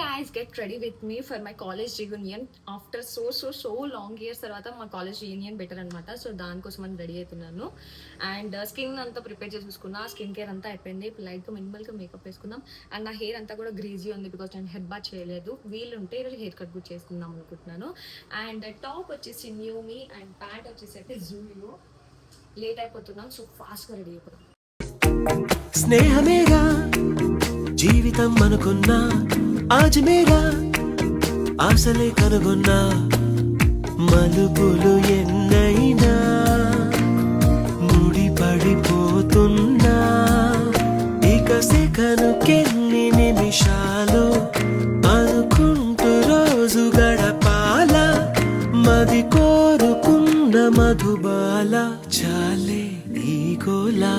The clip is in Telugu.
guys, get ready with me for my college reunion after so long years తర్వాత మా కాలేజ్ యూనియన్ బెటర్ అనమాట. సో దానికోసం అని రెడీ అవుతున్నాను. అండ్ స్కిన్ అంతా ప్రిపేర్ చేసుకున్నా, స్కిన్ కేర్ అంతా అయిపోయింది. లైట్గా మినిమల్గా మేకప్ వేసుకుందాం. అండ్ నా హెయిర్ అంతా కూడా గ్రీజీ ఉంది బికాస్ నేను హెడ్ బాత్ చేయలేదు. వీలుంటే ఈరోజు హెయిర్ కట్ కూడా చేసుకుందాం అనుకుంటున్నాను. అండ్ టాప్ వచ్చేసి న్యూమీ అండ్ ప్యాంట్ వచ్చేసి అయితే జూయో. లేట్ అయిపోతున్నాం, సో ఫాస్ట్గా రెడీ అయిపోతాం. స్నేహమేగా జీవితం అనుకున్నా, ఆజమేగా ఆశలే కనుగొన్నా, మలుపులు ఎన్నైనా ముడిపడిపోతున్నా, ఇక సెకనుకెన్ని నిమిషాలు అనుకుంటూ రోజు గడపాల, మది కోరుకున్న మధుబాల చాలే నీ కోలా.